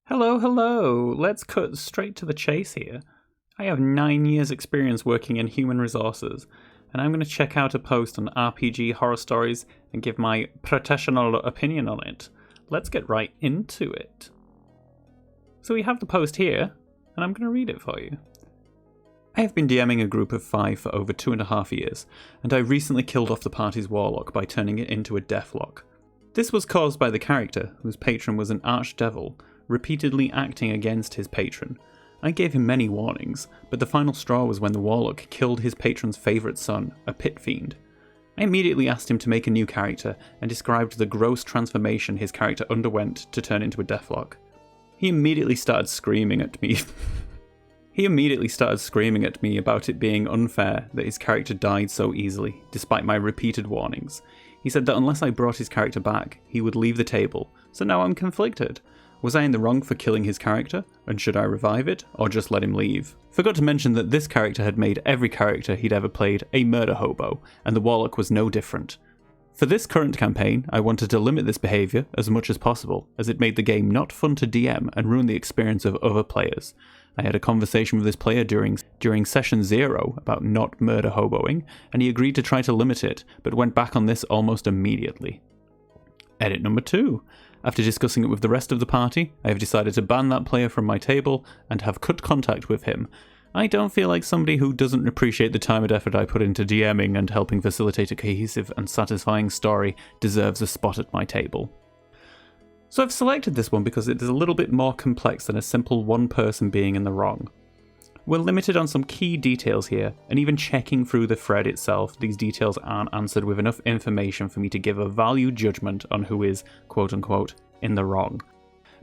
Hello, hello! Let's cut straight to the chase here. I have 9 years experience working in human resources, and I'm going to check out a post on RPG Horror Stories and give my professional opinion on it. Let's get right into it. So we have the post here, and I'm going to read it for you. I have been DMing a group of 5 for over 2.5 years, and I recently killed off the party's warlock by turning it into a deathlock. This was caused by the character, whose patron was an archdevil, repeatedly acting against his patron. I gave him many warnings, but the final straw was when the warlock killed his patron's favourite son, a pit fiend. I immediately asked him to make a new character and described the gross transformation his character underwent to turn into a deathlock. He immediately started screaming at me. About it being unfair that his character died so easily, despite my repeated warnings. He said that unless I brought his character back, he would leave the table, so now I'm conflicted. Was I in the wrong for killing his character, and should I revive it, or just let him leave? Forgot to mention that this character had made every character he'd ever played a murder hobo, and the warlock was no different. For this current campaign, I wanted to limit this behaviour as much as possible, as it made the game not fun to DM and ruin the experience of other players. I had a conversation with this player during session 0 about not murder hoboing, and he agreed to try to limit it, but went back on this almost immediately. Edit number 2. After discussing it with the rest of the party, I have decided to ban that player from my table and have cut contact with him. I don't feel like somebody who doesn't appreciate the time and effort I put into DMing and helping facilitate a cohesive and satisfying story deserves a spot at my table. So I've selected this one because it is a little bit more complex than a simple one person being in the wrong. We're limited on some key details here, and even checking through the thread itself, these details aren't answered with enough information for me to give a value judgment on who is, quote-unquote, in the wrong.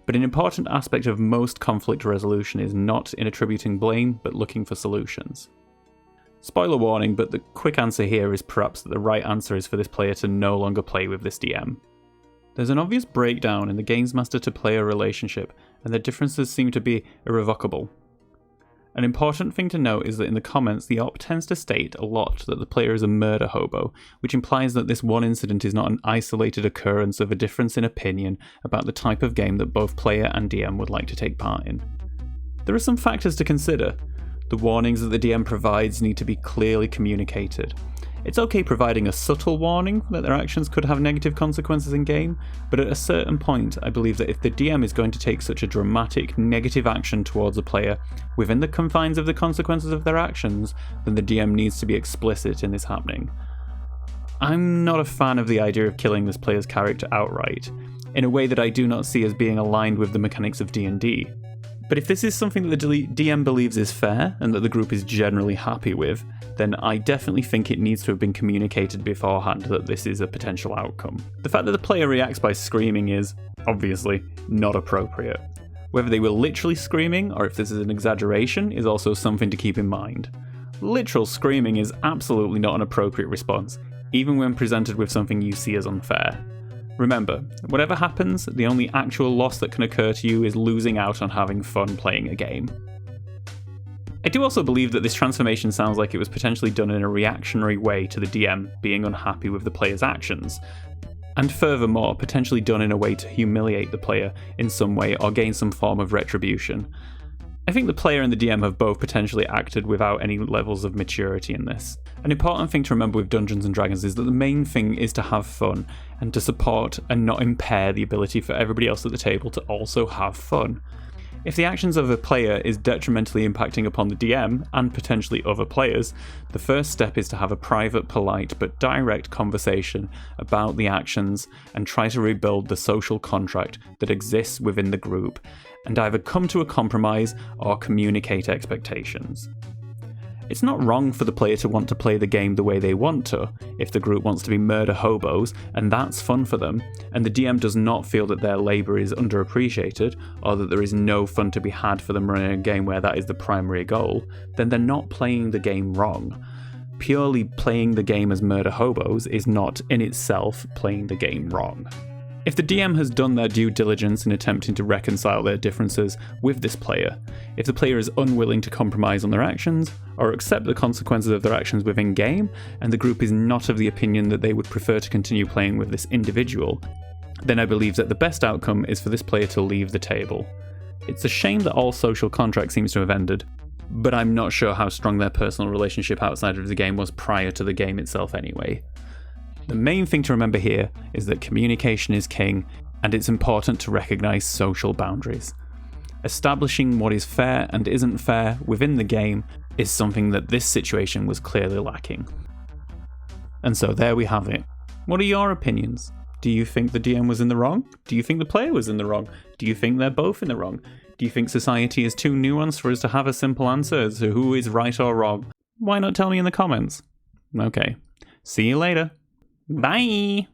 But an important aspect of most conflict resolution is not in attributing blame, but looking for solutions. Spoiler warning, but the quick answer here is perhaps that the right answer is for this player to no longer play with this DM. There's an obvious breakdown in the games master to player relationship, and the differences seem to be irrevocable. An important thing to note is that in the comments, the op tends to state a lot that the player is a murder hobo, which implies that this one incident is not an isolated occurrence of a difference in opinion about the type of game that both player and DM would like to take part in. There are some factors to consider. The warnings that the DM provides need to be clearly communicated. It's okay providing a subtle warning that their actions could have negative consequences in game, but at a certain point I believe that if the DM is going to take such a dramatic negative action towards a player within the confines of the consequences of their actions, then the DM needs to be explicit in this happening. I'm not a fan of the idea of killing this player's character outright, in a way that I do not see as being aligned with the mechanics of D&D. But if this is something that the DM believes is fair, and that the group is generally happy with, then I definitely think it needs to have been communicated beforehand that this is a potential outcome. The fact that the player reacts by screaming is, obviously, not appropriate. Whether they were literally screaming, or if this is an exaggeration, is also something to keep in mind. Literal screaming is absolutely not an appropriate response, even when presented with something you see as unfair. Remember, whatever happens, the only actual loss that can occur to you is losing out on having fun playing a game. I do also believe that this transformation sounds like it was potentially done in a reactionary way to the DM being unhappy with the player's actions, and furthermore, potentially done in a way to humiliate the player in some way or gain some form of retribution. I think the player and the DM have both potentially acted without any levels of maturity in this. An important thing to remember with Dungeons & Dragons is that the main thing is to have fun, and to support and not impair the ability for everybody else at the table to also have fun. If the actions of a player is detrimentally impacting upon the DM, and potentially other players, the first step is to have a private, polite, but direct conversation about the actions and try to rebuild the social contract that exists within the group, and either come to a compromise or communicate expectations. It's not wrong for the player to want to play the game the way they want to, if the group wants to be murder hobos, and that's fun for them, and the DM does not feel that their labour is underappreciated, or that there is no fun to be had for them running a game where that is the primary goal, then they're not playing the game wrong. Purely playing the game as murder hobos is not, in itself, playing the game wrong. If the DM has done their due diligence in attempting to reconcile their differences with this player, if the player is unwilling to compromise on their actions, or accept the consequences of their actions within game, and the group is not of the opinion that they would prefer to continue playing with this individual, then I believe that the best outcome is for this player to leave the table. It's a shame that all social contract seems to have ended, but I'm not sure how strong their personal relationship outside of the game was prior to the game itself anyway. The main thing to remember here is that communication is king, and it's important to recognise social boundaries. Establishing what is fair and isn't fair within the game is something that this situation was clearly lacking. And so there we have it. What are your opinions? Do you think the DM was in the wrong? Do you think the player was in the wrong? Do you think they're both in the wrong? Do you think society is too nuanced for us to have a simple answer as to who is right or wrong? Why not tell me in the comments? Okay. See you later. Bye!